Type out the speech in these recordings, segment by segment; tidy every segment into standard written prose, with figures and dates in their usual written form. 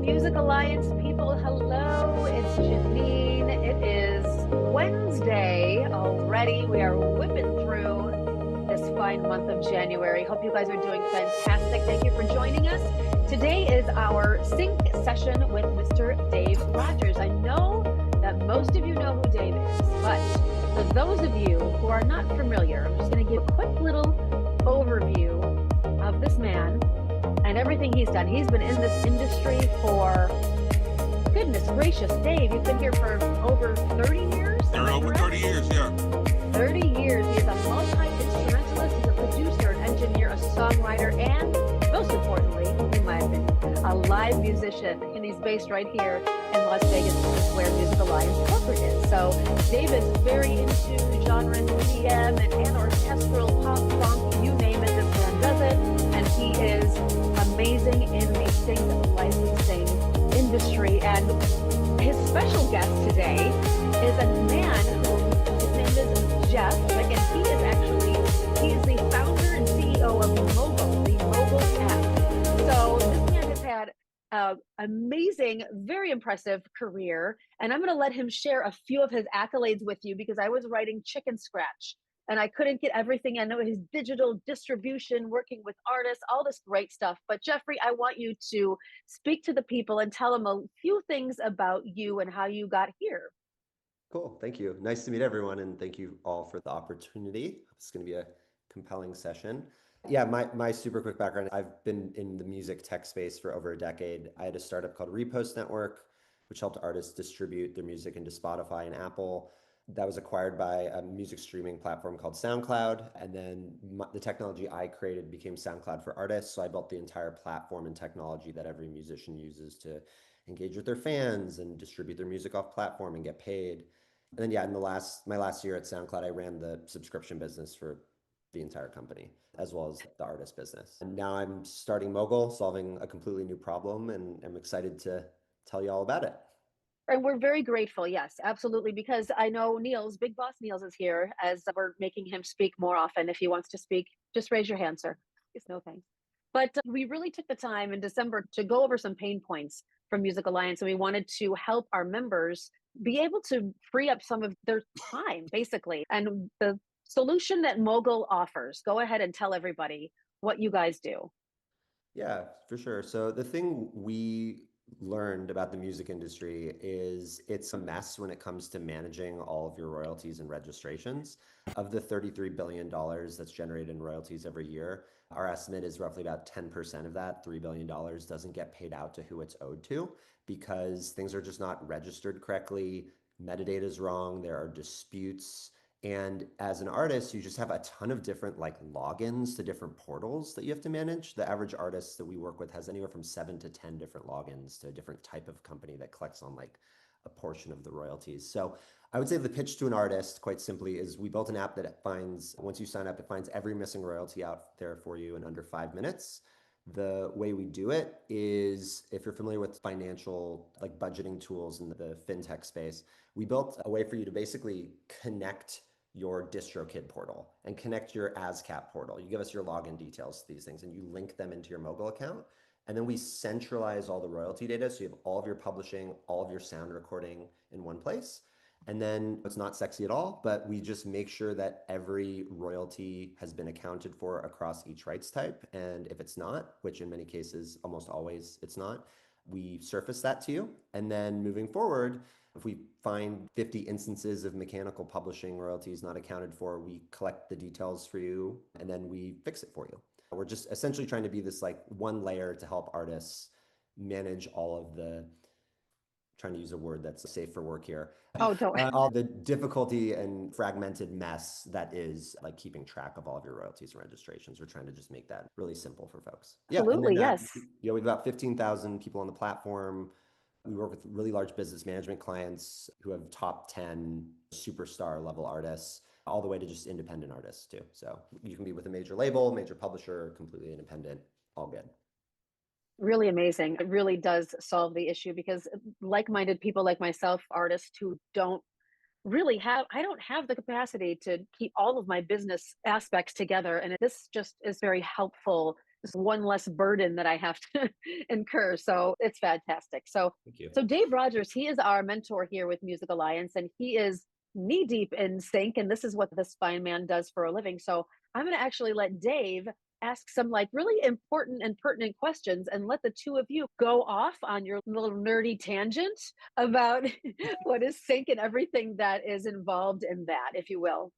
Music Alliance people, hello, it's Janine. It is Wednesday already. We are whipping through this fine month of January. Hope you guys are doing fantastic. Thank you for joining us. Today is our sync session with Mr. Dave Rogers. I know that most of you know who Dave is, but for those of you who are not familiar, I'm just going to give a quick little overview of this man and everything he's done. He's been in this industry for, goodness gracious, Dave, you've been here for over 30 years? Over 30 years, yeah. 30 years. He is a multi-instrumentalist, he's a producer, an engineer, a songwriter, and most importantly, in my opinion, a live musician. And he's based right here in Las Vegas, which is where Music Alliance corporate is. So David's very into genre and EDM and orchestral pop, funk, you name it, this man does it. And he is amazing in the licensing industry. And his special guest today is a man who, his name is Jeff, and he is the founder and CEO of Mogul, the Mogul app. So this man has had an amazing, very impressive career, and I'm going to let him share a few of his accolades with you because I was writing chicken scratch and I couldn't get everything. I know his digital distribution, working with artists, all this great stuff. But Jeffrey, I want you to speak to the people and tell them a few things about you and how you got here. Cool. Thank you. Nice to meet everyone. And thank you all for the opportunity. It's going to be a compelling session. Yeah, my super quick background. I've been in the music tech space for over a decade. I had a startup called Repost Network, which helped artists distribute their music into Spotify and Apple. That was acquired by a music streaming platform called SoundCloud. And then the technology I created became SoundCloud for Artists. So I built the entire platform and technology that every musician uses to engage with their fans and distribute their music off platform and get paid. And then, yeah, in my last year at SoundCloud, I ran the subscription business for the entire company, as well as the artist business. And now I'm starting Mogul, solving a completely new problem, and I'm excited to tell you all about it. And we're very grateful. Yes, absolutely. Because I know Big Boss Niels is here as we're making him speak more often. If he wants to speak, just raise your hand, sir. Yes, no thanks. But we really took the time in December to go over some pain points from Music Alliance. And we wanted to help our members be able to free up some of their time, basically. And the solution that Mogul offers, go ahead and tell everybody what you guys do. Yeah, for sure. So the thing we learned about the music industry is it's a mess when it comes to managing all of your royalties and registrations. Of the $33 billion that's generated in royalties every year, our estimate is roughly about 10% of that, $3 billion, doesn't get paid out to who it's owed to because things are just not registered correctly. Metadata is wrong. There are disputes. And as an artist, you just have a ton of different logins to different portals that you have to manage. The average artist that we work with has anywhere from 7 to 10 different logins to a different type of company that collects on a portion of the royalties. So I would say the pitch to an artist, quite simply, is we built an app that finds, once you sign up, it finds every missing royalty out there for you in under 5 minutes. The way we do it is, if you're familiar with financial budgeting tools in the fintech space, we built a way for you to basically connect your DistroKid portal and connect your ASCAP portal. You give us your login details to these things and you link them into your Mogul account. And then we centralize all the royalty data. So you have all of your publishing, all of your sound recording in one place. And then it's not sexy at all, but we just make sure that every royalty has been accounted for across each rights type. And if it's not, which in many cases, almost always it's not, we surface that to you. And then moving forward, if we find 50 instances of mechanical publishing royalties not accounted for, we collect the details for you and then we fix it for you. We're just essentially trying to be this one layer to help artists manage all of the, trying to use a word that's safe for work here. Oh, don't. All the difficulty and fragmented mess that is keeping track of all of your royalties and registrations. We're trying to just make that really simple for folks. Absolutely, yeah, yes. We have about 15,000 people on the platform. We work with really large business management clients who have top 10 superstar level artists, all the way to just independent artists too. So you can be with a major label, major publisher, completely independent, all good. Really amazing. It really does solve the issue because like-minded people like myself, artists who don't really I don't have the capacity to keep all of my business aspects together. And this just is very helpful one less burden that I have to incur. So it's fantastic. So, Thank you. so Dave Rogers, he is our mentor here with Music Alliance, and he is knee deep in sync. And this is what this fine man does for a living. So I'm going to actually let Dave ask some like really important and pertinent questions and let the two of you go off on your little nerdy tangent about what is sync and everything that is involved in that, if you will.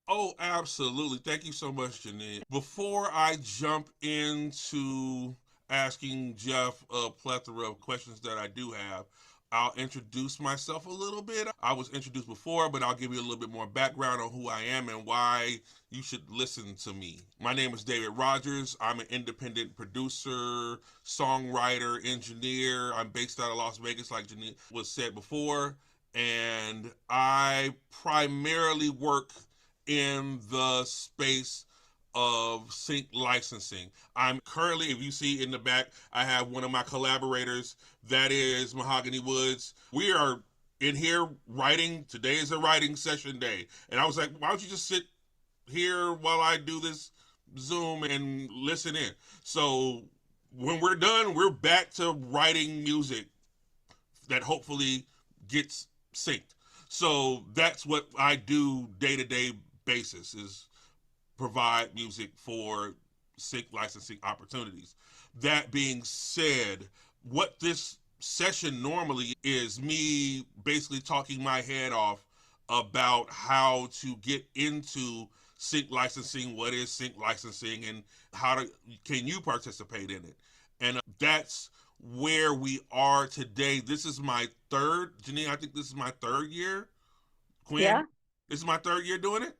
Oh, absolutely. Thank you so much, Janine. Before I jump into asking Jeff a plethora of questions that I do have, I'll introduce myself a little bit. I was introduced before, but I'll give you a little bit more background on who I am and why you should listen to me. My name is David Rogers. I'm an independent producer, songwriter, engineer. I'm based out of Las Vegas, like Janine was said before. And I primarily work in the space of sync licensing. I'm currently, if you see in the back, I have one of my collaborators, that is Mahogany Woods. We are in here writing. Today is a writing session day. And I was like, why don't you just sit here while I do this Zoom and listen in? So when we're done, we're back to writing music that hopefully gets synced. So that's what I do day to day basis is provide music for sync licensing opportunities. That being said, what this session normally is me basically talking my head off about how to get into sync licensing, what is sync licensing, and how to can you participate in it. And that's where we are today. This is my third, Janine, I think this is my third year. Quinn, Yeah, this is my third year doing it.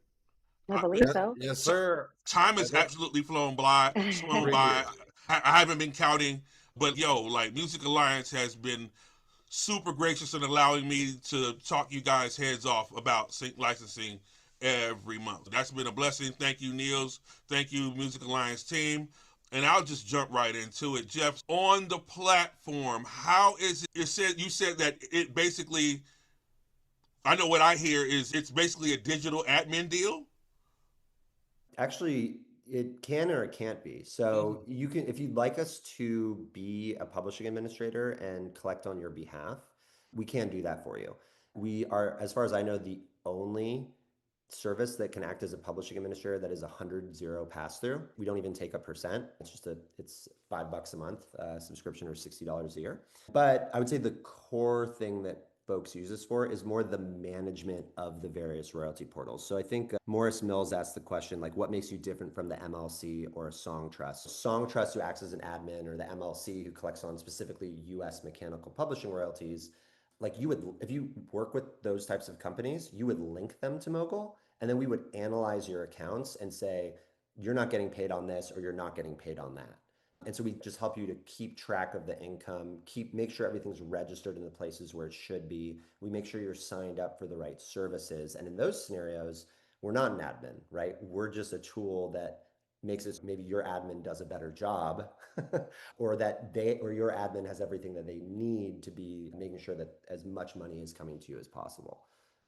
I I, believe Yes, so. yes, so sir. time I has got absolutely flown 3 by. years. I haven't been counting, but yo, like Music Alliance has been super gracious in allowing me to talk you guys heads off about sync licensing every month. That's been a blessing. Thank you, Niels. Thank you, Music Alliance team. And I'll just jump right into it. Jeff, on the platform, how is it? You said that it basically. I know what I hear is it's basically a digital admin deal. Actually, it can or it can't be. Mm-hmm. So you can, if you'd like us to be a publishing administrator and collect on your behalf, we can do that for you. We are, as far as I know, the only service that can act as a publishing administrator that is 100 pass through. We don't even take a percent. It's $5 a month subscription or $60 a year. But I would say the core thing that folks use this for is more the management of the various royalty portals. So I think Morris Mills asked the question, like, what makes you different from the MLC or a Song Trust? Song Trust, who acts as an admin, or the MLC, who collects on specifically US mechanical publishing royalties, like you would, if you work with those types of companies, you would link them to Mogul, and then we would analyze your accounts and say, you're not getting paid on this or you're not getting paid on that. And so we just help you to keep track of the income, make sure everything's registered in the places where it should be. We make sure you're signed up for the right services. And in those scenarios, we're not an admin, right? We're just a tool that makes it maybe your admin does a better job or that they or your admin has everything that they need to be making sure that as much money is coming to you as possible.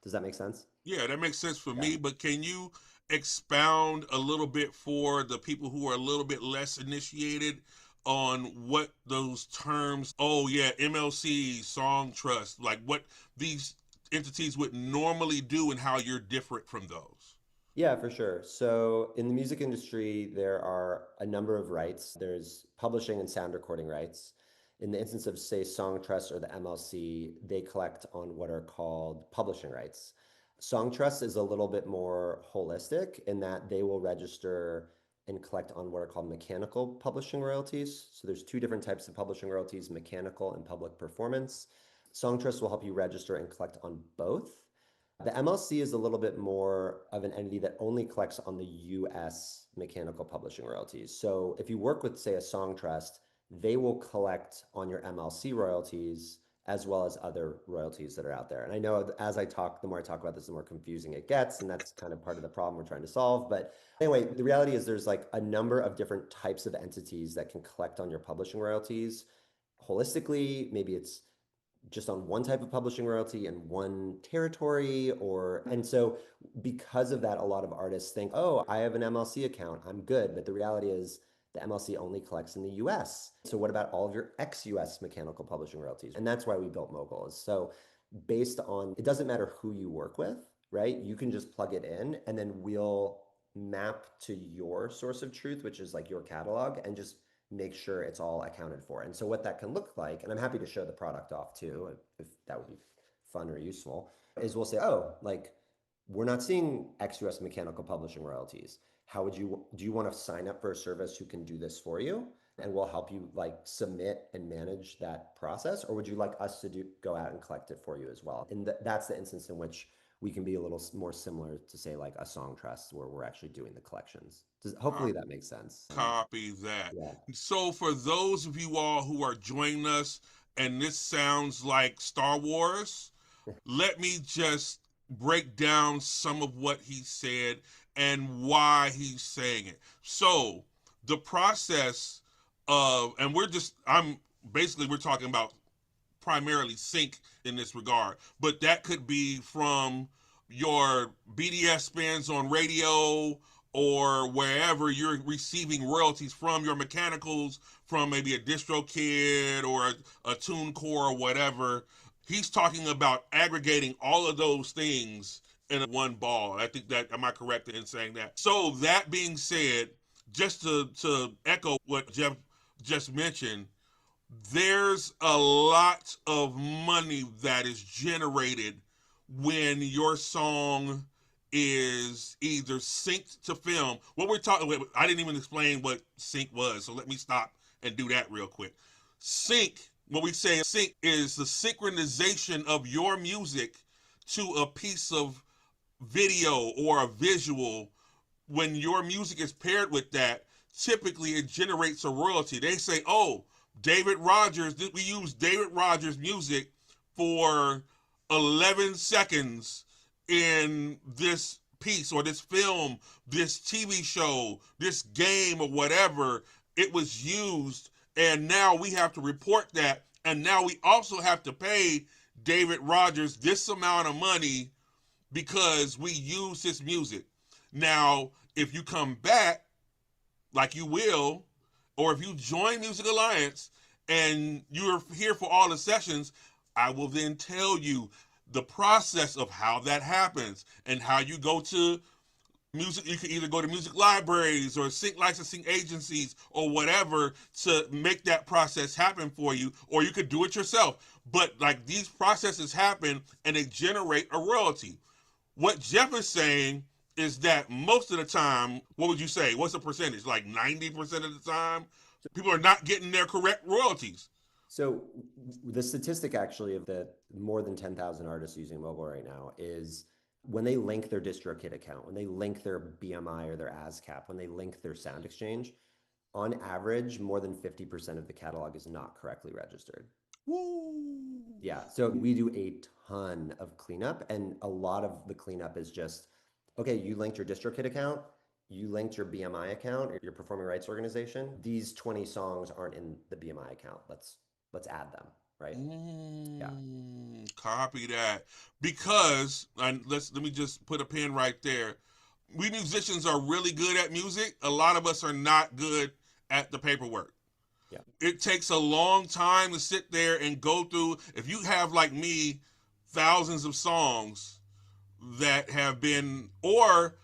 Does that make sense? Yeah, that makes sense for Yeah. me, but can you expound a little bit for the people who are a little bit less initiated on what those terms, oh yeah, MLC, Song Trust, like what these entities would normally do and how you're different from those? Yeah, for sure. So in the music industry, there are a number of rights. There's publishing and sound recording rights. In the instance of, say, Song Trust or the MLC, they collect on what are called publishing rights. Song Trust is a little bit more holistic in that they will register and collect on what are called mechanical publishing royalties. So there's two different types of publishing royalties, mechanical and public performance. Song Trust will help you register and collect on both. The MLC is a little bit more of an entity that only collects on the US mechanical publishing royalties. So if you work with, say, a Song Trust, they will collect on your MLC royalties as well as other royalties that are out there. And I know as I talk, the more I talk about this, the more confusing it gets. And that's kind of part of the problem we're trying to solve. But anyway, the reality is there's like a number of different types of entities that can collect on your publishing royalties holistically. Maybe it's just on one type of publishing royalty in one territory, or and so because of that, a lot of artists think, oh, I have an MLC account, I'm good. But the reality is The MLC only collects in the US. So what about all of your ex-US mechanical publishing royalties? And that's why we built Mogul. So based on, it doesn't matter who you work with, right? You can just plug it in and then we'll map to your source of truth, which is like your catalog, and just make sure it's all accounted for. And so what that can look like, and I'm happy to show the product off too, if that would be fun or useful, is we'll say, oh, like we're not seeing ex-US mechanical publishing royalties. Do you want to sign up for a service who can do this for you? And we'll help you like submit and manage that process, or would you like us to go out and collect it for you as well? And that's the instance in which we can be a little more similar to say like a song trust where we're actually doing the collections. Hopefully that makes sense. Copy that. Yeah. So for those of you all who are joining us and this sounds like Star Wars, let me just break down some of what he said and why he's saying it. So the process of, and we're talking about primarily sync in this regard, but that could be from your BDS spins on radio or wherever you're receiving royalties from your mechanicals, from maybe a DistroKid or a TuneCore or whatever. He's talking about aggregating all of those things in one ball. I think that, am I correct in saying that? So that being said, just to echo what Jeff just mentioned, there's a lot of money that is generated when your song is either synced to film. What we're talking about, I didn't even explain what sync was, so let me stop and do that real quick. Sync, what we say sync is the synchronization of your music to a piece of video or a visual. When your music is paired with that, typically it generates a royalty. They say, oh, David Rogers, we use David Rogers music for 11 seconds in this piece or this film, this TV show, this game or whatever. It was used, and now we have to report that, and now we also have to pay David Rogers this amount of money because we use his music. Now, if you come back, like you will, or if you join Music Alliance and you're here for all the sessions, I will then tell you the process of how that happens and how you go to music. You can either go to music libraries or sync licensing agencies or whatever to make that process happen for you, or you could do it yourself. But like these processes happen and they generate a royalty. What Jeff is saying is that most of the time, what would you say? What's the percentage? Like 90% of the time, people are not getting their correct royalties. So the statistic actually of the more than 10,000 artists using Mogul right now is when they link their DistroKid account, when they link their BMI or their ASCAP, when they link their Sound Exchange, on average, more than 50% of the catalog is not correctly registered. Woo! Yeah, so we do a ton of cleanup, and a lot of the cleanup is just, okay, you linked your DistroKid account, you linked your BMI account or your performing rights organization. These 20 songs aren't in the BMI account. Let's add them, right? Yeah. Copy that. Because let me just put a pin right there. We musicians are really good at music. A lot of us are not good at the paperwork. Yeah. It takes a long time to sit there and go through. If you have, like me, thousands of songs that have been, or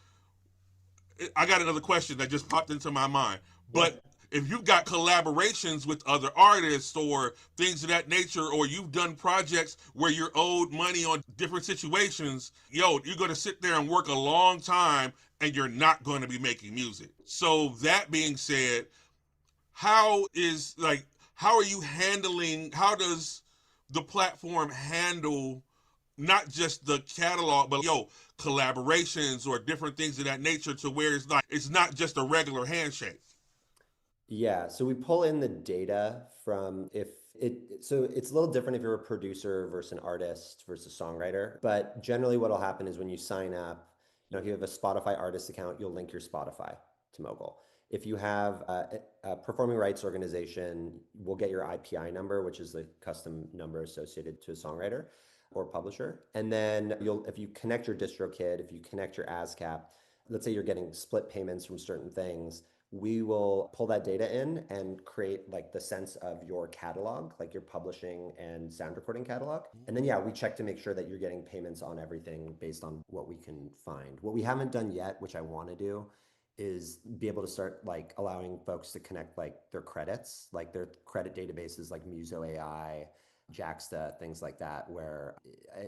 I got another question that just popped into my mind. But if you've got collaborations with other artists or things of that nature, or you've done projects where you're owed money on different situations, you're going to sit there and work a long time and you're not going to be making music. So that being said, how are you handling, how does the platform handle not just the catalog, but collaborations or different things of that nature, to where it's not just a regular handshake? Yeah, so we pull in the data from so it's a little different if you're a producer versus an artist versus songwriter. But generally what'll happen is when you sign up, if you have a Spotify artist account, you'll link your Spotify to Mogul. If you have a performing rights organization, we'll get your IPI number, which is the custom number associated to a songwriter or publisher. And then if you connect your DistroKid, if you connect your ASCAP, let's say you're getting split payments from certain things, we will pull that data in and create like the sense of your catalog, like your publishing and sound recording catalog. And then, yeah, we check to make sure that you're getting payments on everything based on what we can find. What we haven't done yet, which I want to do, is be able to start like allowing folks to connect like their credits, like their credit databases like Muso AI, Jaxta, things like that, where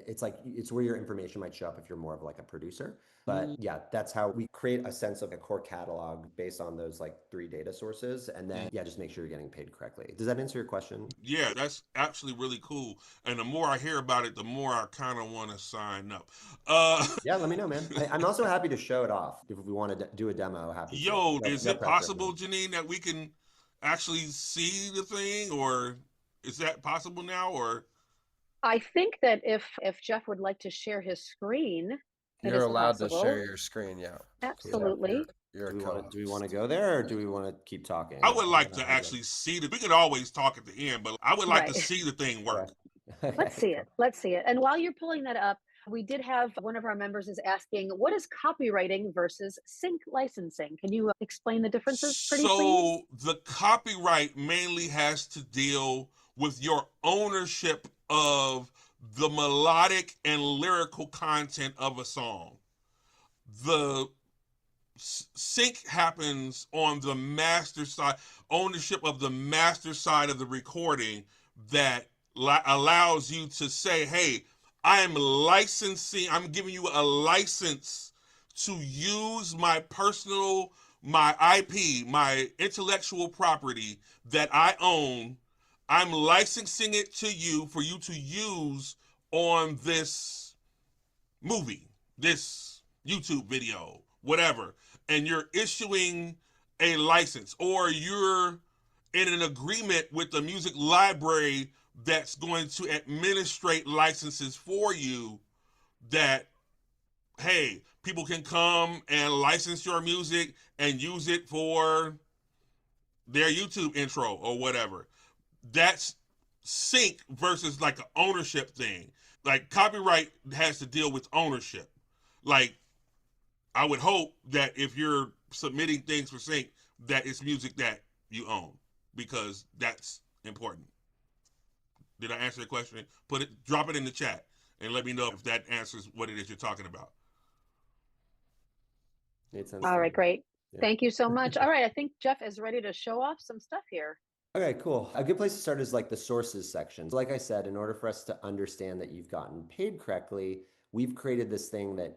it's like it's where your information might show up if you're more of like a producer. But yeah, that's how we create a sense of a core catalog based on those like three data sources. And then, yeah, just make sure you're getting paid correctly. Does that answer your question? Yeah, that's actually really cool. And the more I hear about it, the more I kind of want to sign up. Uh, Yeah, let me know, man. I'm also happy to show it off. If we want to do a demo, happy to. yo, No, is no it pressure. possible, Janine, that we can actually see the thing, or is that possible now? Or I think that if Jeff would like to share his screen, it You're is allowed to share possible. your screen, yeah. Cool. Jeff, Absolutely. you're a Do we co-host. want to go there or do we want to keep talking? I would like to How do you actually see the. We could always talk at the end, but I would like to Right. see the thing Okay. work. Let's Okay, see cool. it. Let's see it. And while you're pulling that up, we did have one of our members is asking, what is copywriting versus sync licensing? Can you explain the differences pretty please? So the copyright mainly has to deal with your ownership of the melodic and lyrical content of a song. The sync happens on the master side, ownership of the master side of the recording that allows you to say, hey, I'm giving you a license to use my personal, my IP, my intellectual property that I own. I'm licensing it to you for you to use on this movie, this YouTube video, whatever, and you're issuing a license or you're in an agreement with the music library that's going to administrate licenses for you that, hey, people can come and license your music and use it for their YouTube intro or whatever. That's sync versus like an ownership thing. Like copyright has to deal with ownership. Like I would hope that if you're submitting things for sync, that it's music that you own because that's important. Did I answer your question? Drop it in the chat, and let me know if that answers what it is you're talking about. Made sense All to right, me. great. Yeah. Thank you so much. All right, I think Jeff is ready to show off some stuff here. Okay, cool. A good place to start is like the sources section. So like I said, in order for us to understand that you've gotten paid correctly, we've created this thing that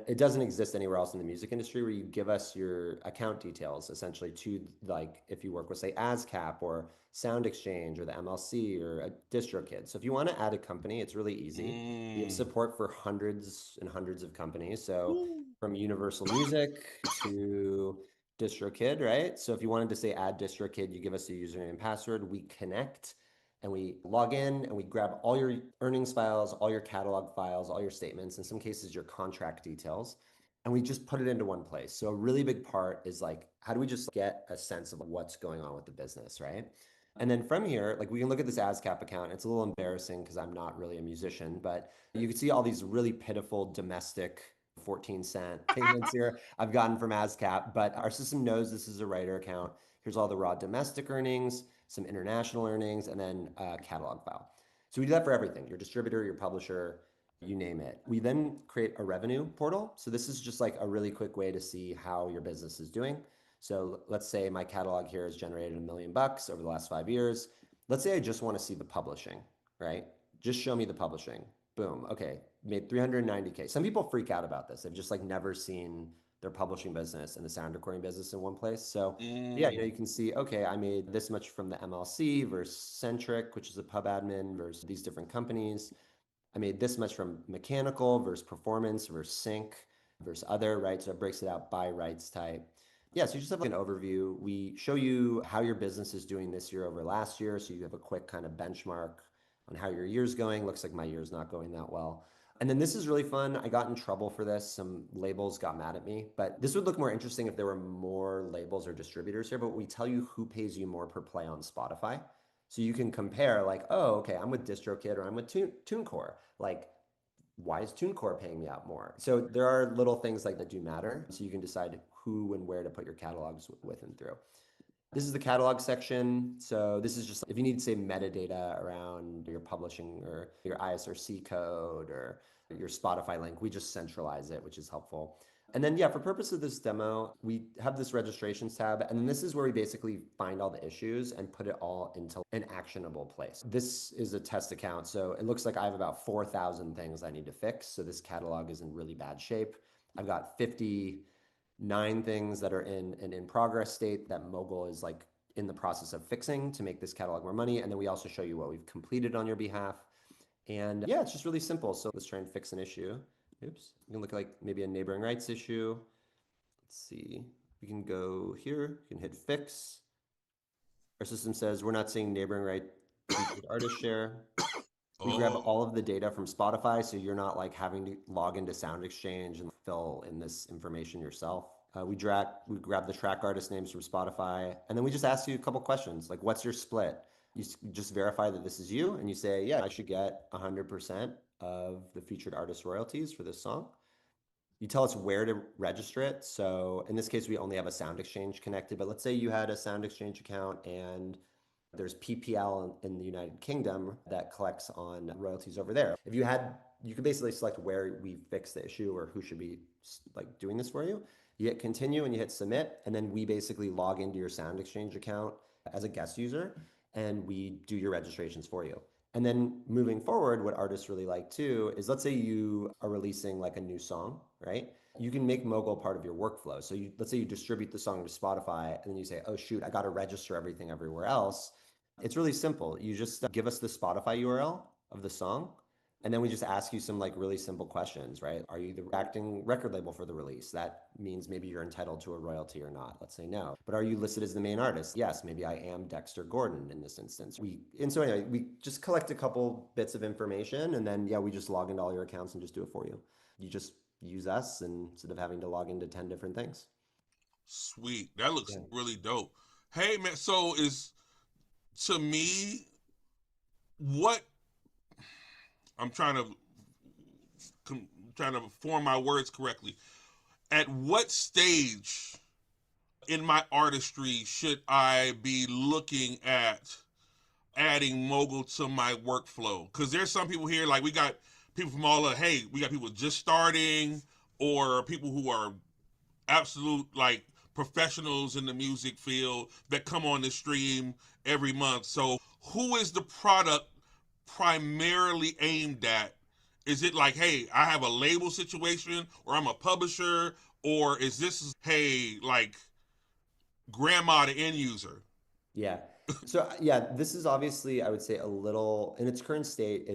it doesn't exist anywhere else in the music industry where you give us your account details essentially to like if you work with say ASCAP or Sound Exchange or the MLC or a DistroKid. So if you want to add a company, it's really easy. We have support for hundreds and hundreds of companies. So from Universal Music to DistroKid, right? So if you wanted to say add DistroKid, you give us a username and password, we connect and we log in and we grab all your earnings files, all your catalog files, all your statements, in some cases your contract details, and we just put it into one place. So a really big part is like, how do we just get a sense of what's going on with the business, right? And then from here, like we can look at this ASCAP account. It's a little embarrassing because I'm not really a musician, but you can see all these really pitiful domestic 14-cent payments here I've gotten from ASCAP, but our system knows this is a writer account. Here's all the raw domestic earnings, some international earnings, and then a catalog file. So we do that for everything, your distributor, your publisher, you name it. We then create a revenue portal. So this is just like a really quick way to see how your business is doing. So let's say my catalog here has generated $1 million over the last 5 years. Let's say I just want to see the publishing, right? Just show me the publishing. Boom. Okay. Made 390K. Some people freak out about this. They've just like never seen their publishing business and the sound recording business in one place. So yeah, you can see, okay, I made this much from the MLC versus Centric, which is a pub admin versus these different companies. I made this much from mechanical versus performance versus sync versus other, right? So it breaks it out by rights type. Yeah, so you just have like an overview. We show you how your business is doing this year over last year. So you have a quick kind of benchmark on how your year's going. Looks like my year's not going that well. And then this is really fun. I got in trouble for this. Some labels got mad at me, but this would look more interesting if there were more labels or distributors here. But we tell you who pays you more per play on Spotify. So you can compare like, oh, okay, I'm with DistroKid or I'm with TuneCore. Like why is TuneCore paying me out more? So there are little things like that do matter. So you can decide who and where to put your catalogs with and through. This is the catalog section. So this is just if you need, say, metadata around your publishing or your ISRC code or your Spotify link, we just centralize it, which is helpful. And then, yeah, for purpose of this demo, we have this registrations tab, and then this is where we basically find all the issues and put it all into an actionable place. This is a test account, so it looks like I have about 4,000 things I need to fix. So this catalog is in really bad shape. I've got 59 things that are in an in progress state that Mogul is like in the process of fixing to make this catalog more money. And then we also show you what we've completed on your behalf. And yeah, it's just really simple. So let's try and fix an issue. Oops. You can look like maybe a neighboring rights issue. Let's see. We can go here. You can hit fix. Our system says we're not seeing neighboring right featured artist share. We grab Oh, all of the data from Spotify, so you're not like having to log into Sound Exchange and fill in this information yourself. We grab the track artist names from Spotify, and then we just ask you a couple questions, like what's your split? You just verify that this is you, and you say, yeah, I should get 100% of the featured artist royalties for this song. You tell us where to register it. So in this case, we only have a Sound Exchange connected, but let's say you had a Sound Exchange account and there's PPL in the United Kingdom that collects on royalties over there. If you had, you could basically select where we fix the issue or who should be like doing this for you. You hit continue and you hit submit, and then we basically log into your Sound Exchange account as a guest user and we do your registrations for you. And then moving forward, what artists really like too is let's say you are releasing like a new song, right? You can make Mogul part of your workflow. So let's say you distribute the song to Spotify and then you say, oh shoot, I got to register everything everywhere else. It's really simple. You just give us the Spotify URL of the song, and then we just ask you some like really simple questions, right? Are you the acting record label for the release? That means maybe you're entitled to a royalty or not. Let's say no. But are you listed as the main artist? Yes, maybe I am Dexter Gordon in this instance. So anyway, we just collect a couple bits of information, and then yeah, we just log into all your accounts and just do it for you. You just use us instead of having to log into 10 different things. sweet. That looks Yeah. really dope. Hey, man, so is to me, what I'm trying to form my words correctly. At what stage in my artistry should I be looking at adding Mogul to my workflow? Because there's some people here, like we got people from all of, hey, we got people just starting or people who are absolute like professionals in the music field that come on the stream every month. So who is the product primarily aimed at? Is it like, hey, I have a label situation or I'm a publisher, or is this, hey, like grandma to end user? Yeah. So yeah, this is obviously, I would say, a little in its current state,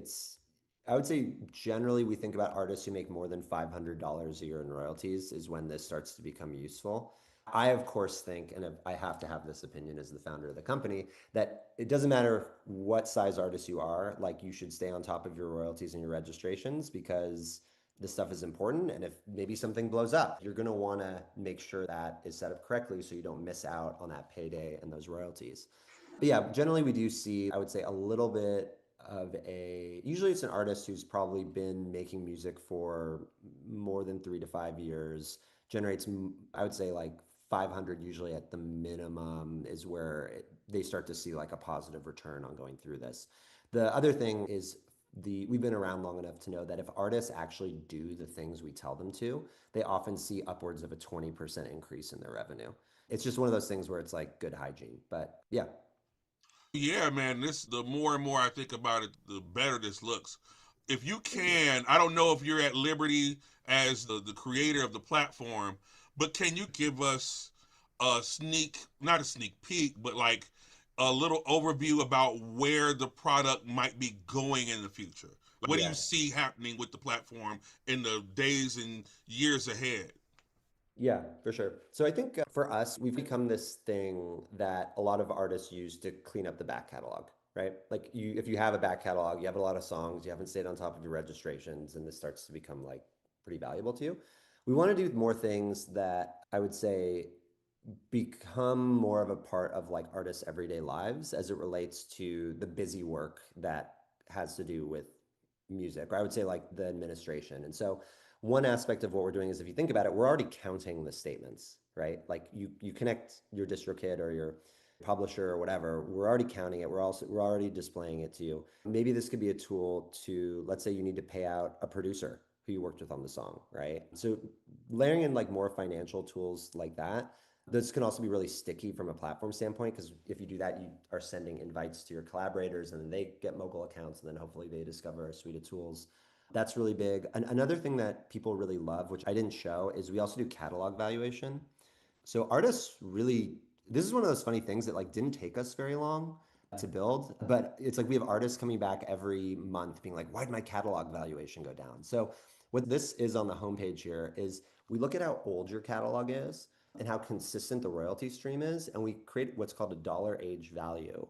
I would say generally we think about artists who make more than $500 a year in royalties is when this starts to become useful. I, of course, think, and I have to have this opinion as the founder of the company, that it doesn't matter what size artist you are, like you should stay on top of your royalties and your registrations because this stuff is important. And if maybe something blows up, you're going to want to make sure that is set up correctly so you don't miss out on that payday and those royalties. But yeah, generally we do see, I would say, a little bit of usually it's an artist who's probably been making music for more than 3 to 5 years, generates, I would say, like 500 usually at the minimum is where they start to see like a positive return on going through this. The other thing is we've been around long enough to know that if artists actually do the things we tell them to, they often see upwards of a 20% increase in their revenue. It's just one of those things where it's like good hygiene. But yeah, Yeah, man, this the more and more I think about it, the better this looks. If you can, I don't know if you're at liberty as the creator of the platform, but can you give us a not a sneak peek, but like a little overview about where the product might be going in the future? What do you yeah. see happening with the platform in the days and years ahead? Yeah, for sure. So I think for us, we've become this thing that a lot of artists use to clean up the back catalog, right? Like if you have a back catalog, you have a lot of songs, you haven't stayed on top of your registrations, and this starts to become like pretty valuable to you. We want to do more things that I would say become more of a part of like artists' everyday lives as it relates to the busy work that has to do with music, or I would say like the administration. And so one aspect of what we're doing is, if you think about it, we're already counting the statements, right? Like you connect your DistroKid or your publisher or whatever, we're already counting it. We're already displaying it to you. Maybe this could be a tool to, let's say you need to pay out a producer who you worked with on the song, right? So layering in like more financial tools like that, this can also be really sticky from a platform standpoint, because if you do that, you are sending invites to your collaborators and then they get Mogul accounts and then hopefully they discover a suite of tools. That's really big. Another thing that people really love, which I didn't show, is we also do catalog valuation. So artists really, this is one of those funny things that like didn't take us very long to build, but it's like we have artists coming back every month being like, why did my catalog valuation go down? So what this is on the homepage here is we look at how old your catalog is and how consistent the royalty stream is, and we create what's called a dollar age value.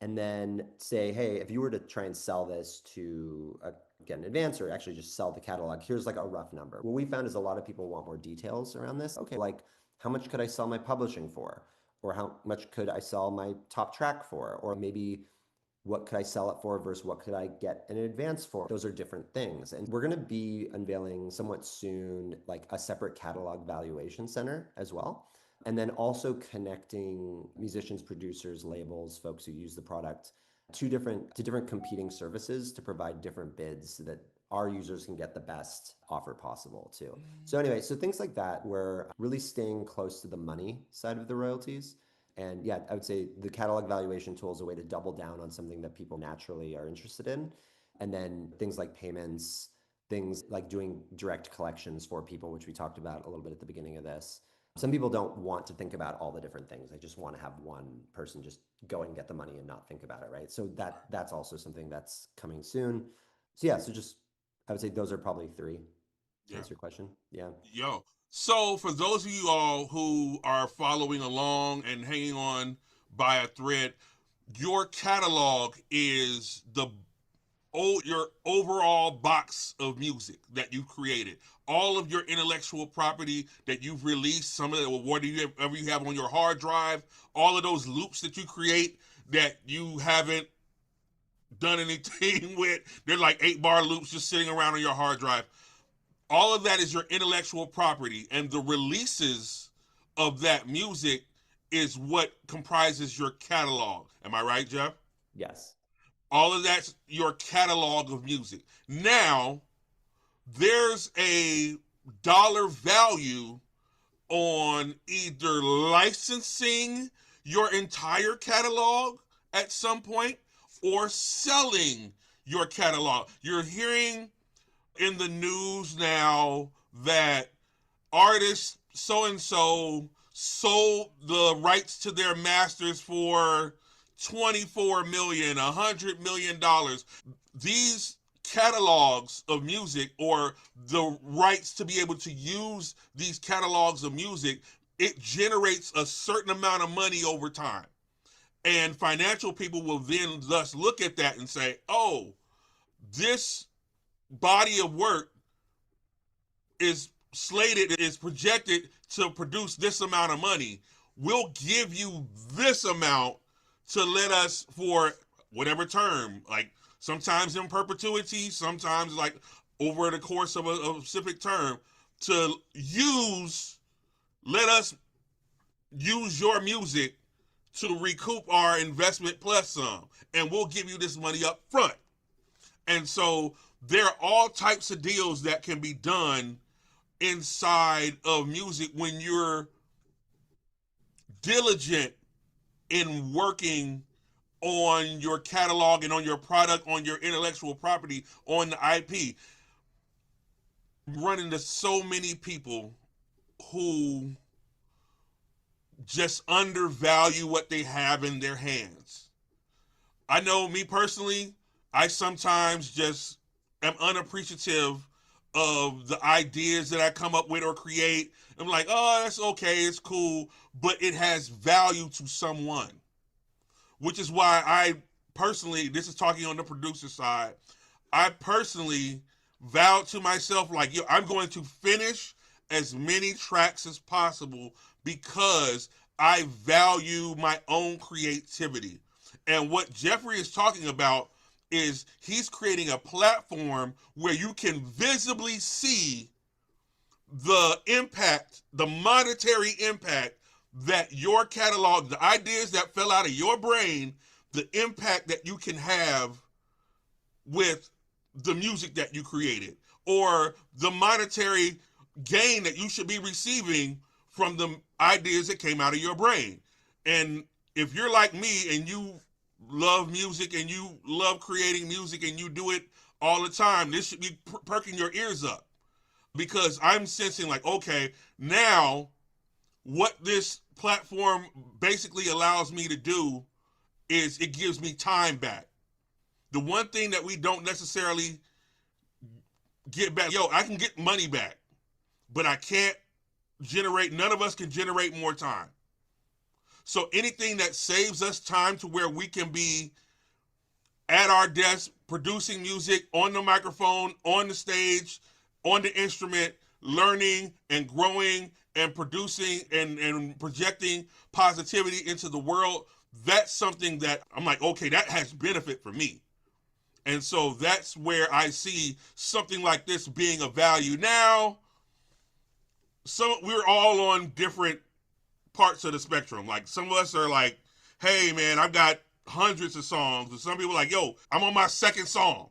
And then say, hey, if you were to try and sell this to get an advance, or actually just sell the catalog, here's like a rough number. What we found is a lot of people want more details around this. Okay, like how much could I sell my publishing for? Or how much could I sell my top track for? Or maybe what could I sell it for versus what could I get in advance for? Those are different things. And we're going to be unveiling somewhat soon, like a separate catalog valuation center as well. And then also connecting musicians, producers, labels, folks who use the product to different competing services to provide different bids so that our users can get the best offer possible too. So anyway, so things like that, we're really staying close to the money side of the royalties. And yeah, I would say the catalog valuation tool is a way to double down on something that people naturally are interested in. And then things like payments, things like doing direct collections for people, which we talked about a little bit at the beginning of this. Some people don't want to think about all the different things. They just want to have one person just go and get the money and not think about it, right? So that's also something that's coming soon. So yeah, so just I would say those are probably three to answer your question. Yeah. Yo. So for those of you all who are following along and hanging on by a thread, your catalog is your overall box of music that you've created. All of your intellectual property that you've released, some of it, whatever you have on your hard drive, all of those loops that you create that you haven't done anything with. They're like 8-bar loops just sitting around on your hard drive. All of that is your intellectual property, and the releases of that music is what comprises your catalog. Am I right, Jeff? Yes. All of that's your catalog of music. Now, there's a dollar value on either licensing your entire catalog at some point or selling your catalog. You're hearing in the news now that artists so and so sold the rights to their masters for 24 million, $100 million. These catalogs of music, or the rights to be able to use these catalogs of music, it generates a certain amount of money over time. And financial people will then thus look at that and say, oh, this body of work is projected to produce this amount of money. We'll give you this amount to let us, for whatever term, like sometimes in perpetuity, sometimes like over the course of a specific term, to let us use your music to recoup our investment plus some, and we'll give you this money up front. And so there are all types of deals that can be done inside of music when you're diligent in working on your catalog and on your product, on your intellectual property, on the IP. Run into so many people who just undervalue what they have in their hands. I know me personally, I sometimes just am unappreciative of the ideas that I come up with or create. I'm like, oh, that's okay, it's cool, but it has value to someone. Which is why I personally, this is talking on the producer side, I personally vowed to myself, like, yo, I'm going to finish as many tracks as possible because I value my own creativity. And what Jeffrey is talking about, is he's creating a platform where you can visibly see the impact, the monetary impact that your catalog, the ideas that fell out of your brain, the impact that you can have with the music that you created, or the monetary gain that you should be receiving from the ideas that came out of your brain. And if you're like me and you love music and you love creating music and you do it all the time, this should be perking your ears up, because I'm sensing like, okay, now what this platform basically allows me to do is it gives me time back. The one thing that we don't necessarily get back, I can get money back, but I can't generate, none of us can generate more time. So anything that saves us time to where we can be at our desk producing music on the microphone, on the stage, on the instrument, learning and growing and producing and projecting positivity into the world, that's something that I'm like, okay, that has benefit for me. And so that's where I see something like this being of value. Now, so we're all on different parts of the spectrum. Like some of us are like, hey man, I've got hundreds of songs. And some people are like, yo, I'm on my second song.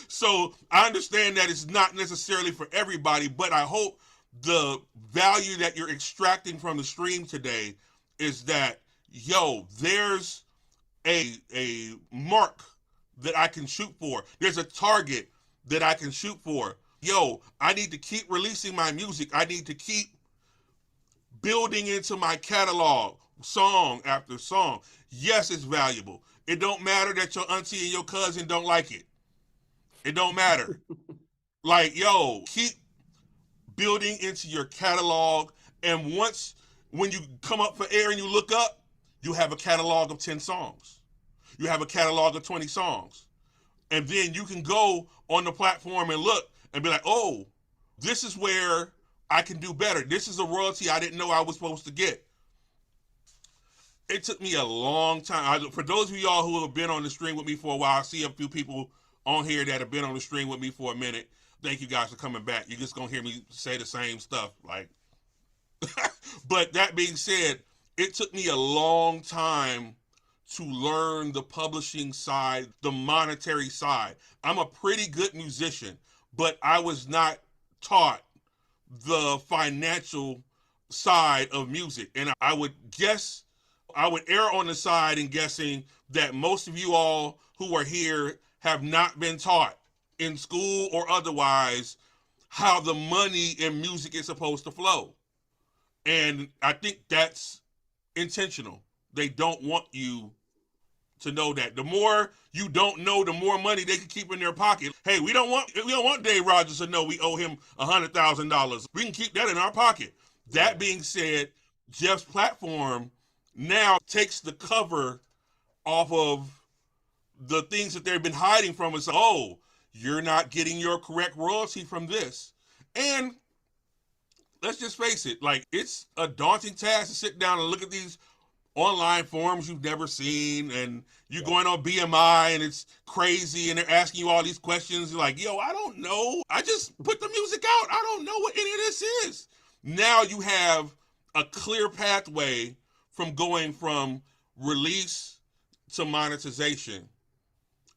So I understand that it's not necessarily for everybody, but I hope the value that you're extracting from the stream today is that, there's a mark that I can shoot for. There's a target that I can shoot for. I need to keep releasing my music. I need to keep building into my catalog, song after song. Yes, it's valuable. It don't matter that your auntie and your cousin don't like it. It don't matter. Like, keep building into your catalog. And when you come up for air and you look up, you have a catalog of 10 songs. You have a catalog of 20 songs. And then you can go on the platform and look and be like, oh, this is where I can do better. This is a royalty I didn't know I was supposed to get. It took me a long time. For those of y'all who have been on the stream with me for a while, I see a few people on here that have been on the stream with me for a minute. Thank you guys for coming back. You're just going to hear me say the same stuff. But that being said, it took me a long time to learn the publishing side, the monetary side. I'm a pretty good musician, but I was not taught the financial side of music. And I would err on the side in guessing that most of you all who are here have not been taught in school or otherwise how the money in music is supposed to flow. And I think that's intentional. They don't want you to know that. The more you don't know, the more money they can keep in their pocket. Hey, we don't want Dave Rogers to know we owe him $100,000. We can keep that in our pocket. That being said, Jeff's platform now takes the cover off of the things that they've been hiding from us. Oh, you're not getting your correct royalty from this. And let's just face it, like, it's a daunting task to sit down and look at these online forums you've never seen, and you're going on BMI and it's crazy and they're asking you all these questions. You're like, I don't know. I just put the music out. I don't know what any of this is. Now you have a clear pathway from going from release to monetization.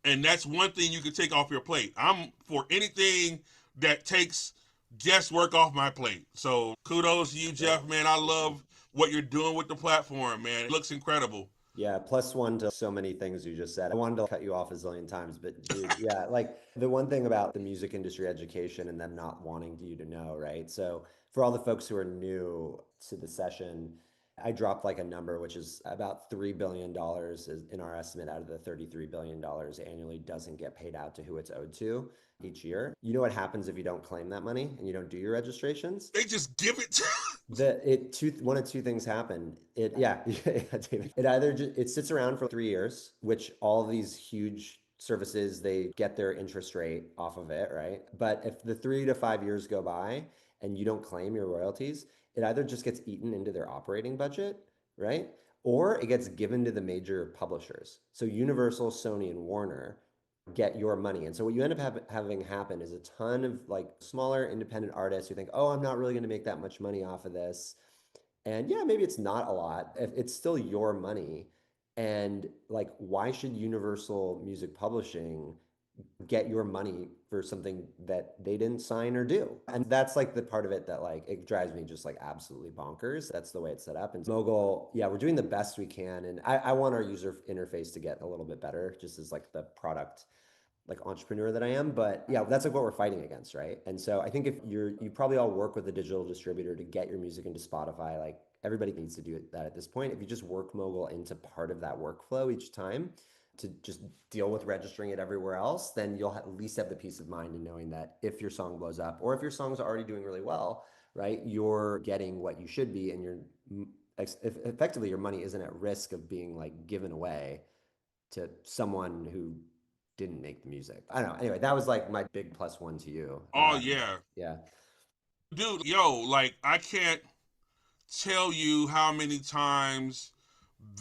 And that's one thing you can take off your plate. I'm for anything that takes guesswork off my plate. So kudos to you, Jeff, man. I love what you're doing with the platform, man. It looks incredible. Yeah, +1 to so many things you just said. I wanted to cut you off a zillion times, but dude, yeah, like the one thing about the music industry education and them not wanting you to know, right? So for all the folks who are new to the session, I dropped like a number, which is about $3 billion in our estimate out of the $33 billion annually doesn't get paid out to who it's owed to each year. You know what happens if you don't claim that money and you don't do your registrations? They just give it to one of two things happen. David. It either it sits around for 3 years, which all these huge services, they get their interest rate off of it, right? But if the 3 to 5 years go by and you don't claim your royalties, it either just gets eaten into their operating budget, right? or it gets given to the major publishers. So Universal, Sony, and Warner get your money. And so what you end up having happen is a ton of like smaller independent artists who think, oh, I'm not really going to make that much money off of this. And yeah, maybe it's not a lot. It's still your money. And like, why should Universal Music Publishing get your money for something that they didn't sign or do? And that's like the part of it that like it drives me just like absolutely bonkers. That's the way it's set up. And Mogul, yeah, we're doing the best we can. And I want our user interface to get a little bit better, just as like the product like entrepreneur that I am. But yeah, that's like what we're fighting against, right? And so I think if you probably all work with a digital distributor to get your music into Spotify, like everybody needs to do that at this point. If you just work Mogul into part of that workflow each time to just deal with registering it everywhere else, then you'll at least have the peace of mind in knowing that if your song blows up or if your song's already doing really well, right, you're getting what you should be, and effectively your money isn't at risk of being like given away to someone who didn't make the music. I don't know. Anyway, that was like my big +1 to you. Oh yeah, Yeah. dude. Yo, like I can't tell you how many times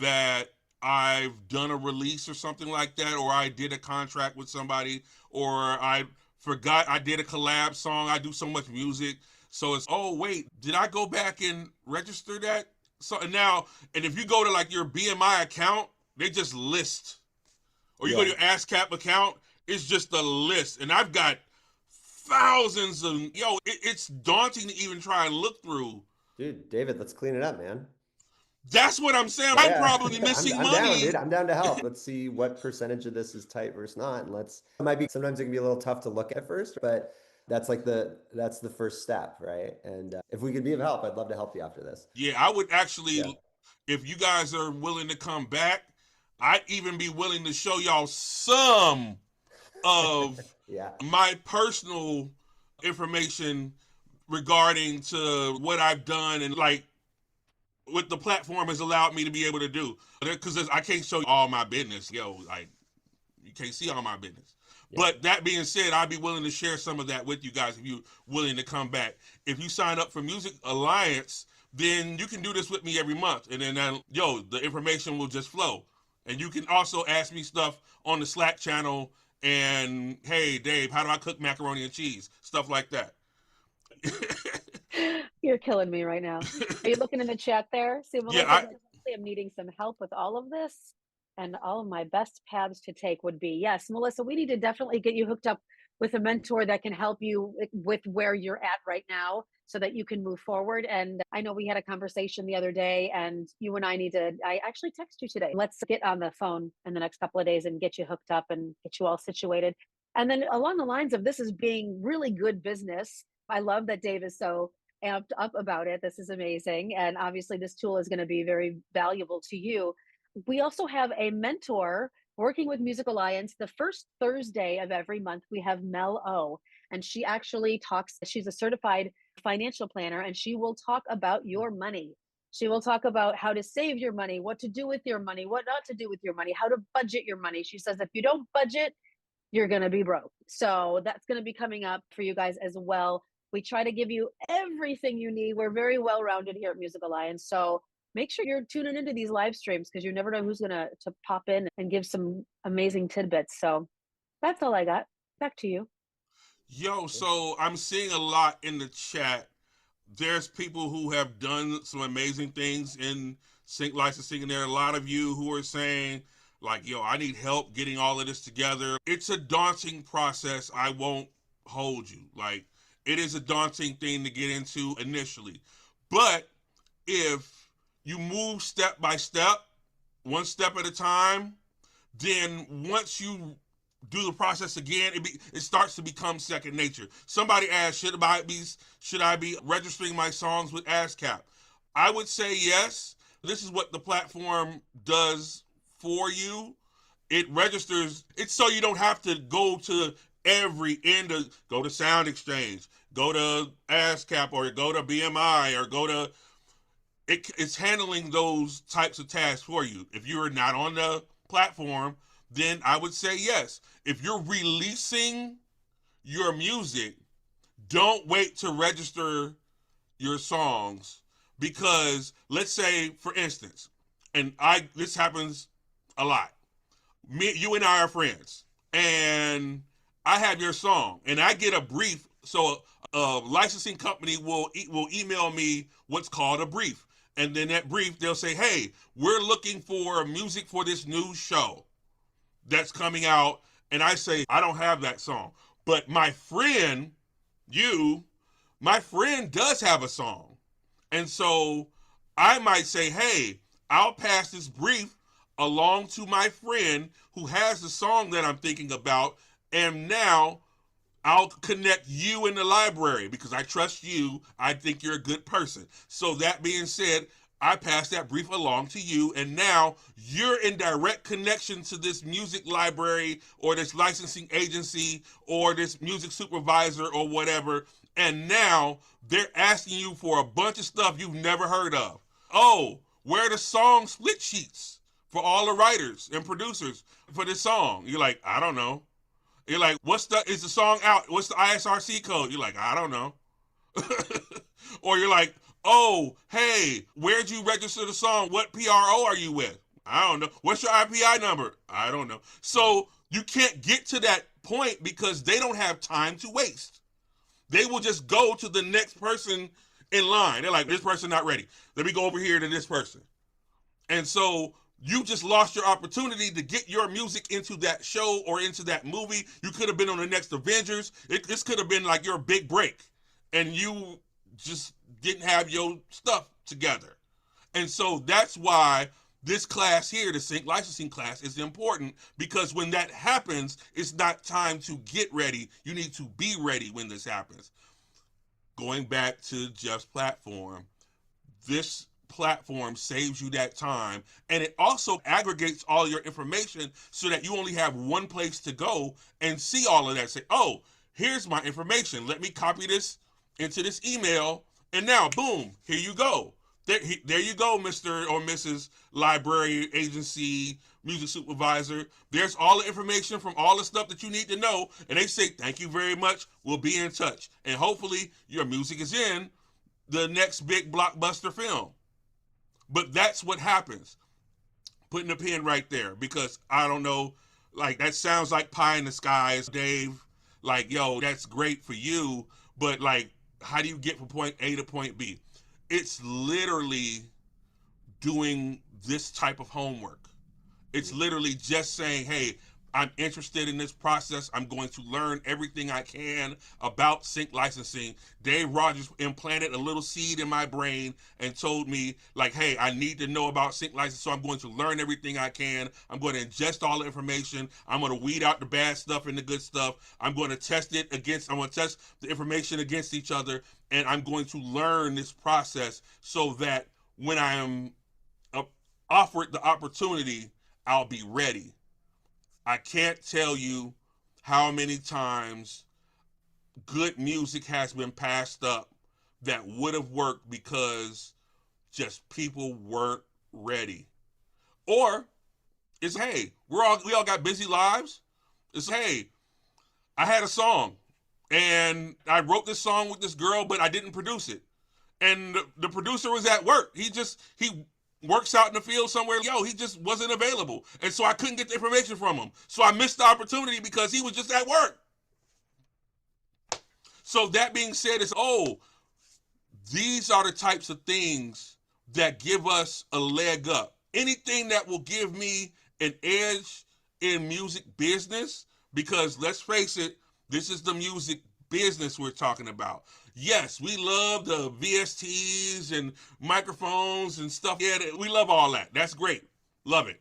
that I've done a release or something like that, or I did a contract with somebody, or I forgot I did a collab song. I do so much music. So it's, oh, wait, did I go back and register that? So now, and if you go to like your BMI account, they just list. Or you go to your ASCAP account, it's just a list. And I've got thousands of, it's daunting to even try and look through. Dude, David, let's clean it up, man. That's what I'm saying. Yeah. I'm probably missing I'm money. down, dude. I'm down to help. Let's see what percentage of this is tight versus not. And sometimes it can be a little tough to look at first, but that's the first step, right? And if we could be of help, I'd love to help you after this. Yeah, I would actually, if you guys are willing to come back, I'd even be willing to show y'all some of my personal information regarding to what I've done and like what the platform has allowed me to be able to do. Because I can't show you all my business. Like you can't see all my business. Yeah. But that being said, I'd be willing to share some of that with you guys if you're willing to come back. If you sign up for Music Alliance, then you can do this with me every month. And then, the information will just flow. And you can also ask me stuff on the Slack channel and, hey, Dave, how do I cook macaroni and cheese? Stuff like that. You're killing me right now. Are you looking in the chat there? See, Melissa, yeah, I'm needing some help with all of this. And all of my best paths to take would be, yes, Melissa, we need to definitely get you hooked up with a mentor that can help you with where you're at right now so that you can move forward. And I know we had a conversation the other day and you and I actually text you today. Let's get on the phone in the next couple of days and get you hooked up and get you all situated. And then along the lines of this is being really good business. I love that Dave is so amped up about it. This is amazing. And obviously this tool is going to be very valuable to you. We also have a mentor working with Music Alliance. The first Thursday of every month, we have Mel O. And she actually she's a certified financial planner, and she will talk about your money. She will talk about how to save your money, what to do with your money, what not to do with your money, how to budget your money. She says, if you don't budget, you're going to be broke. So that's going to be coming up for you guys as well. We try to give you everything you need. We're very well-rounded here at Music Alliance. So make sure you're tuning into these live streams because you never know who's going to pop in and give some amazing tidbits. So that's all I got. Back to you. Yo, so I'm seeing a lot in the chat. There's people who have done some amazing things in sync licensing, and there are a lot of you who are saying, like, yo, I need help getting all of this together. It's a daunting process. I won't hold you. Like, it is a daunting thing to get into initially. But if you move step by step, one step at a time, then once you do the process again, it starts to become second nature. Somebody asked, should I be registering my songs with ASCAP? I would say yes. This is what the platform does for you. It registers. It's so you don't have to go to every end of, go to Sound Exchange, go to ASCAP, or go to BMI, or go to, it's handling those types of tasks for you. If you're not on the platform, then I would say yes. If you're releasing your music, don't wait to register your songs, because let's say, for instance, and this happens a lot. You and I are friends, and I have your song, and I get a brief. So a licensing company will email me what's called a brief, and then that brief they'll say, "Hey, we're looking for music for this new show that's coming out," and I say, "I don't have that song, but my friend, you, my friend does have a song," and so I might say, "Hey, I'll pass this brief along to my friend who has the song that I'm thinking about, and now I'll connect you in the library because I trust you. I think you're a good person." So that being said, I pass that brief along to you, and now you're in direct connection to this music library or this licensing agency or this music supervisor or whatever. And now they're asking you for a bunch of stuff you've never heard of. Oh, where are the song split sheets for all the writers and producers for this song? You're like, I don't know. You're like, is the song out? What's the ISRC code? You're like, I don't know. Or you're like, oh, hey, where'd you register the song? What PRO are you with? I don't know. What's your IPI number? I don't know. So you can't get to that point because they don't have time to waste. They will just go to the next person in line. They're like, this person not ready. Let me go over here to this person. And so you just lost your opportunity to get your music into that show or into that movie. You could have been on the next Avengers. This could have been like your big break. And you just didn't have your stuff together. And so that's why this class here, the sync licensing class, is important because when that happens, it's not time to get ready. You need to be ready when this happens. Going back to Jeff's platform, this platform saves you that time, and it also aggregates all your information so that you only have one place to go and see all of that. Say, oh, here's my information, let me copy this into this email, and now boom, here you go. There you go, Mr. or Mrs. Library Agency Music Supervisor. There's all the information from all the stuff that you need to know, and they say thank you very much, we'll be in touch, and hopefully your music is in the next big blockbuster film. But that's what happens. Putting a pin right there because I don't know, like that sounds like pie in the skies, Dave. Like, yo, that's great for you, but like, how do you get from point A to point B? It's literally doing this type of homework. It's literally just saying, hey, I'm interested in this process. I'm going to learn everything I can about sync licensing. Dave Rogers implanted a little seed in my brain and told me, like, hey, I need to know about sync license, so I'm going to learn everything I can. I'm going to ingest all the information. I'm going to weed out the bad stuff and the good stuff. I'm going to test the information against each other, and I'm going to learn this process so that when I am offered the opportunity, I'll be ready. I can't tell you how many times good music has been passed up that would have worked because just people weren't ready. Or it's, hey, we all got busy lives. It's, hey, I had a song and I wrote this song with this girl, but I didn't produce it. And the producer was at work. He works out in the field somewhere. Yo, he just wasn't available. And so I couldn't get the information from him. So I missed the opportunity because he was just at work. So that being said, these are the types of things that give us a leg up. Anything that will give me an edge in music business, because let's face it, this is the music business we're talking about. Yes, we love the VSTs and microphones and stuff. Yeah, we love all that. That's great. Love it.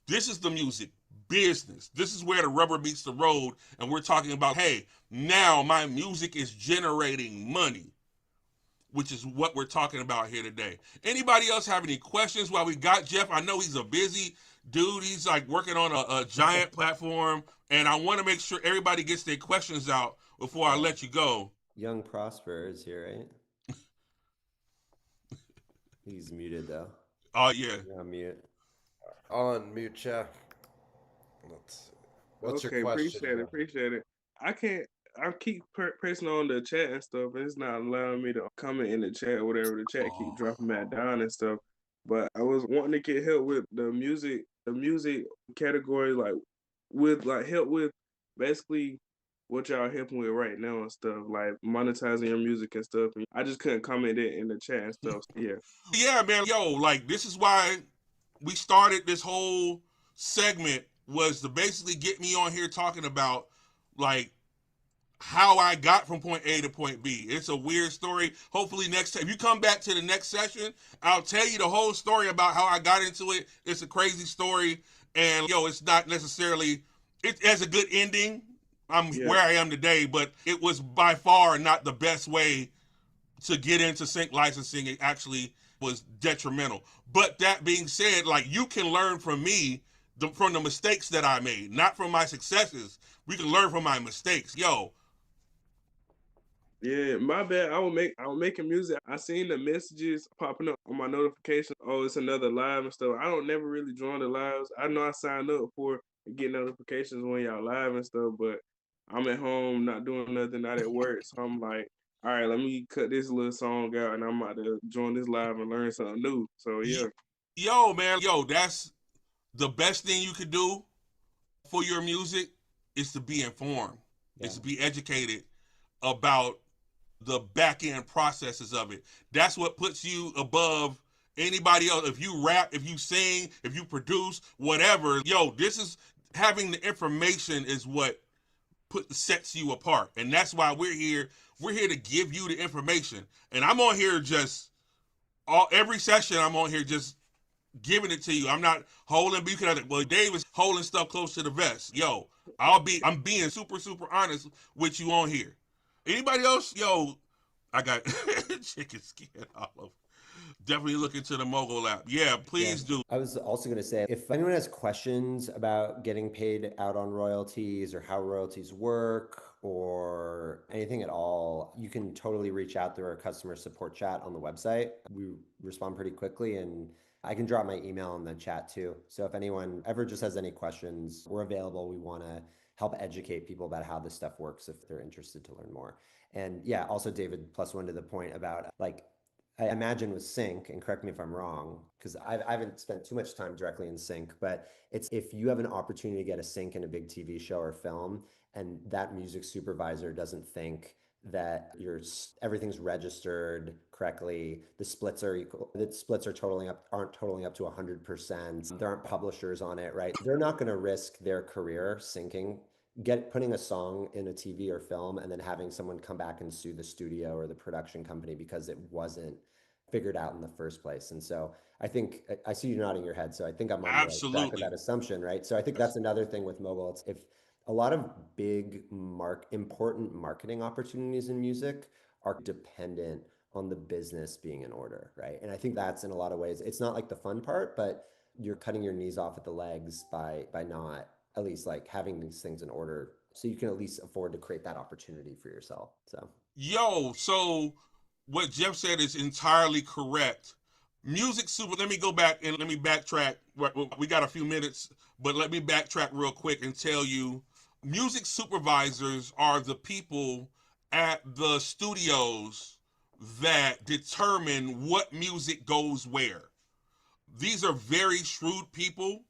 This is the music business. This is where the rubber meets the road, and we're talking about, hey, now my music is generating money, which is what we're talking about here today. Anybody else have any questions while we got Jeff? I know he's a busy dude. He's like working on a giant platform, and I want to make sure everybody gets their questions out before I let you go. Young Prosper is here, right? He's muted though. Oh, yeah. You're on mute. On mute, Jeff. Let's see. What's your Okay, question? appreciate it. I can't. I keep pressing on the chat and stuff, and it's not allowing me to comment in the chat or whatever. The chat keep dropping back down and stuff. but I was wanting to get help with the music category, like with like help with basically what y'all helping with right now and stuff, like monetizing your music and stuff. And I just couldn't comment it in the chat and stuff. Yeah. Yeah, man. Yo, like this is why we started this whole segment, was to basically get me on here talking about like how I got from point A to point B. It's a weird story. Hopefully next time, if you come back to the next session, I'll tell you the whole story about how I got into it. It's a crazy story. And yo, it's not necessarily, it has a good ending. I'm where I am today, but it was by far not the best way to get into sync licensing. It actually was detrimental. But that being said, like, you can learn from me from the mistakes that I made, not from my successes. We can learn from my mistakes. Yo, Yeah, my bad. I was making music. I seen the messages popping up on my notification. Oh, it's another live and stuff. I don't never really join the lives. I know I signed up for get notifications when y'all live and stuff, but I'm at home not doing nothing, not at work. So I'm like, all right, let me cut this little song out and I'm about to join this live and learn something new. So yeah. yo, man, yo, that's the best thing you could do for your music, is to be informed. Yeah. Is to be educated about the back end processes of it. That's what puts you above anybody else. If you rap, if you sing, if you produce, whatever, yo, this is, having the information is what sets you apart. And that's why we're here. We're here to give you the information. And I'm on here just every session, I'm on here just giving it to you. I'm not holding, but you can have, well, Dave is holding stuff close to the vest. Yo, I'm being super, super honest with you on here. Anybody else? Yo, I got chicken skin all over. Definitely look into the Mogul app. Yeah, please do. I was also going to say, if anyone has questions about getting paid out on royalties or how royalties work or anything at all, you can totally reach out through our customer support chat on the website. We respond pretty quickly, and I can drop my email in the chat too. So if anyone ever just has any questions, we're available. We want to help educate people about how this stuff works if they're interested to learn more. And yeah, also David, +1 to the point about, like, I imagine with sync, and correct me if I'm wrong, because I haven't spent too much time directly in sync, but it's if you have an opportunity to get a sync in a big TV show or film, and that music supervisor doesn't think that everything's registered correctly, the splits are equal, the splits aren't totaling up to 100%. There aren't publishers on it, right? They're not going to risk their career syncing, putting a song in a TV or film, and then having someone come back and sue the studio or the production company because it wasn't figured out in the first place. And so I think, I see you nodding your head, so I think I'm on the right track with that assumption, right? So I think that's another thing with Mogul. It's if a lot of big important marketing opportunities in music are dependent on the business being in order, right? And I think that's, in a lot of ways, it's not like the fun part, but you're cutting your knees off at the legs by not at least like having these things in order, so you can at least afford to create that opportunity for yourself. So so what Jeff said is entirely correct. Let me go back and let me backtrack. We got a few minutes, but let me backtrack real quick and tell you, music supervisors are the people at the studios that determine what music goes where. These are very shrewd people,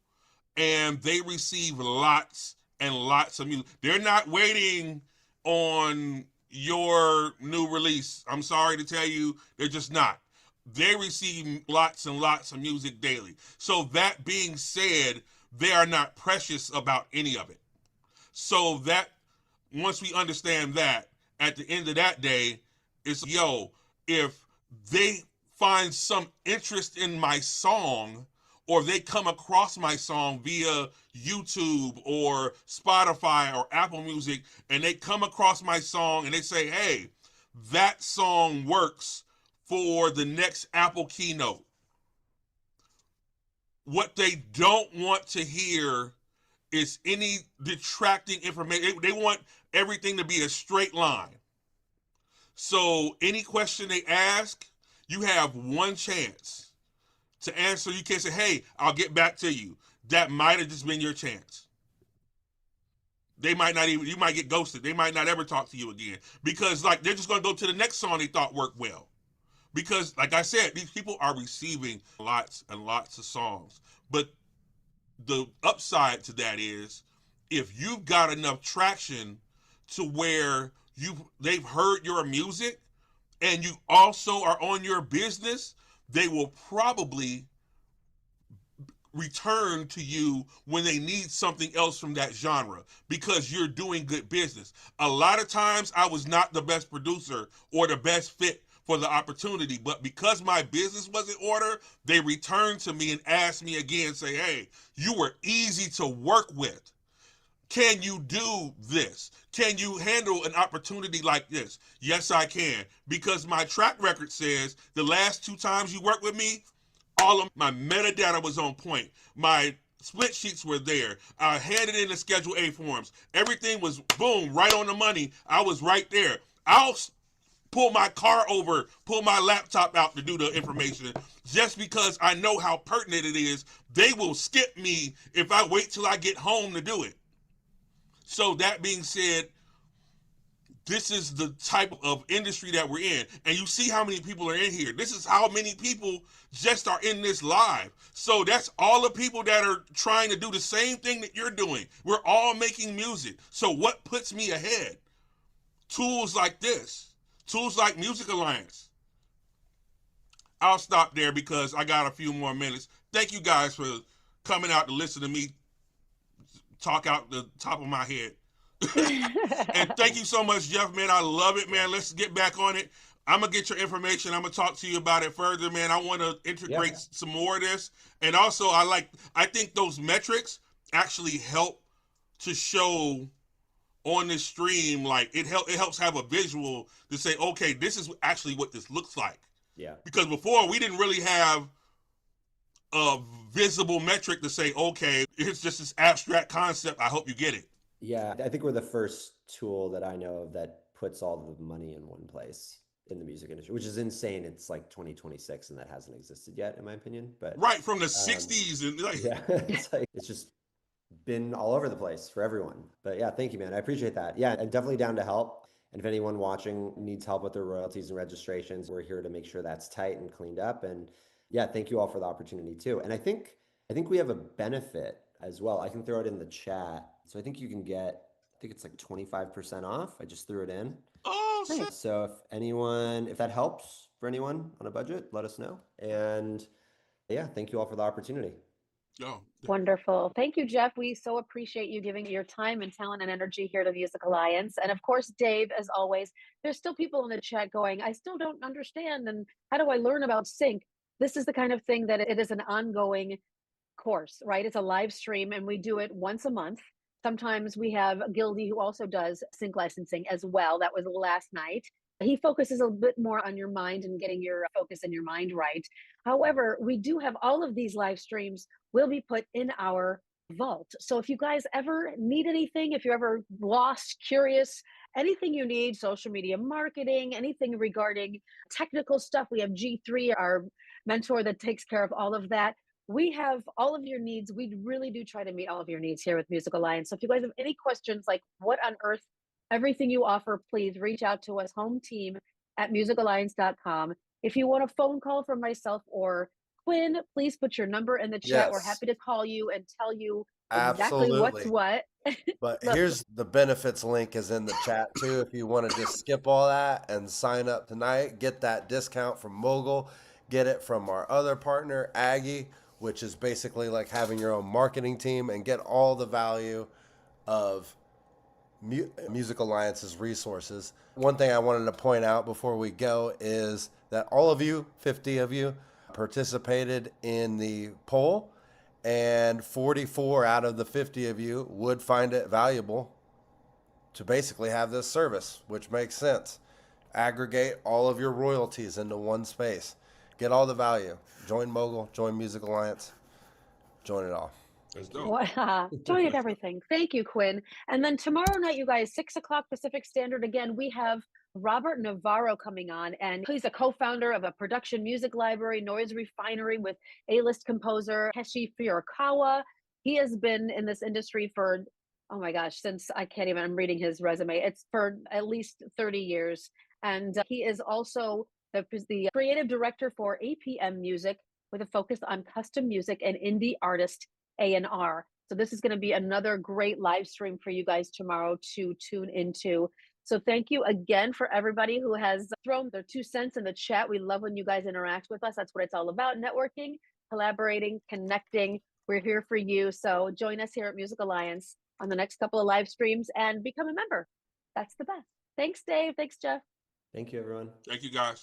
and they receive lots and lots of music. They're not waiting on your new release. I'm sorry to tell you, they're just not. They receive lots and lots of music daily. So that being said, they are not precious about any of it. So that, once we understand that, at the end of that day, it's, yo, if they find some interest in my song, or they come across my song via YouTube or Spotify or Apple Music, and they come across my song and they say, hey, that song works for the next Apple keynote. What they don't want to hear is any detracting information. They want everything to be a straight line. So any question they ask, you have one chance to answer. You can't say, hey, I'll get back to you. That might have just been your chance. They might not even, you might get ghosted. They might not ever talk to you again, because like they're just going to go to the next song they thought worked well. because, like I said, these people are receiving lots and lots of songs. But the upside to that is, if you've got enough traction to where they've heard your music and you also are on your business, they will probably return to you when they need something else from that genre because you're doing good business. A lot of times I was not the best producer or the best fit for the opportunity, but because my business was in order, they returned to me and asked me again, say, hey, you were easy to work with. Can you do this? Can you handle an opportunity like this? Yes, I can. Because my track record says the last 2 times you worked with me, all of my metadata was on point. My split sheets were there. I handed in the Schedule A forms. Everything was boom, right on the money. I was right there. I'll pull my car over, pull my laptop out to do the information just because I know how pertinent it is. They will skip me if I wait till I get home to do it. So that being said, this is the type of industry that we're in. And you see how many people are in here. This is how many people just are in this live. So that's all the people that are trying to do the same thing that you're doing. We're all making music. So what puts me ahead? Tools like this. Tools like Music Alliance. I'll stop there because I got a few more minutes. Thank you guys for coming out to listen to me talk out the top of my head. And thank you so much, Jeff, man. I love it, man. Let's get back on it. I'm going to get your information. I'm going to talk to you about it further, man. I want to integrate some more of this. And also, I think those metrics actually help to show on this stream, like it helps have a visual to say, okay, this is actually what this looks like. Yeah. Because before we didn't really have a visible metric to say, okay, it's just this abstract concept. I hope you get it. Yeah, I think we're the first tool that I know of that puts all the money in one place in the music industry, which is insane. It's like 2026 and that hasn't existed yet, in my opinion. But right from the 60s and yeah, it's just been all over the place for everyone. But yeah, thank you, man. I appreciate that. Yeah, I'm definitely down to help. And if anyone watching needs help with their royalties and registrations, we're here to make sure that's tight and cleaned up. And yeah, thank you all for the opportunity too. And I think we have a benefit as well. I can throw it in the chat. So I think you can get, I think it's like 25% off. I just threw it in. oh, shit. So if that helps for anyone on a budget, let us know. And yeah, thank you all for the opportunity. Oh. Wonderful. Thank you, Jeff. We so appreciate you giving your time and talent and energy here to Music Alliance. And of course, Dave, as always, there's still people in the chat going, I still don't understand. And how do I learn about sync? This is the kind of thing that it is an ongoing course, right? It's a live stream and we do it once a month. Sometimes we have Gildy who also does sync licensing as well. That was last night. He focuses a bit more on your mind and getting your focus and your mind right. However, we do have all of these live streams will be put in our vault. So if you guys ever need anything, if you're ever lost, curious, anything you need, social media marketing, anything regarding technical stuff, we have G3, our mentor that takes care of all of that. We have all of your needs. We really do try to meet all of your needs here with Music Alliance. So if you guys have any questions like what on earth, everything you offer, please reach out to us, home team at musicalliance.com. If you want a phone call from myself or Quinn, please put your number in the chat. Yes. We're happy to call you and tell you exactly Absolutely. what's what. But Look. here's the benefits link is in the chat too. If you want to just skip all that and sign up tonight, get that discount from Mogul, get it from our other partner, Aggie, which is basically like having your own marketing team, and get all the value of Music Alliance's resources. One thing I wanted to point out before we go is that all of you, 50 of you, participated in the poll, and 44 out of the 50 of you would find it valuable to basically have this service, which makes sense. Aggregate all of your royalties into one space. Get all the value. Join Mogul, join Music Alliance, join it all. That's dope. Wow. Join everything. Thank you, Quinn. And then tomorrow night, you guys, 6:00 Pacific Standard, again, we have Robert Navarro coming on, and he's a co-founder of a production music library, Noise Refinery, with A-list composer Heshi Furukawa. He has been in this industry for, oh my gosh, since I'm reading his resume. It's for at least 30 years. And he is also the creative director for APM Music with a focus on custom music and indie artist A&R. So this is going to be another great live stream for you guys tomorrow to tune into. So thank you again for everybody who has thrown their 2 cents in the chat. We love when you guys interact with us. That's what it's all about: networking, collaborating, connecting. We're here for you. So join us here at Music Alliance on the next couple of live streams and become a member. That's the best. Thanks, Dave. Thanks, Jeff. Thank you, everyone. Thank you, guys.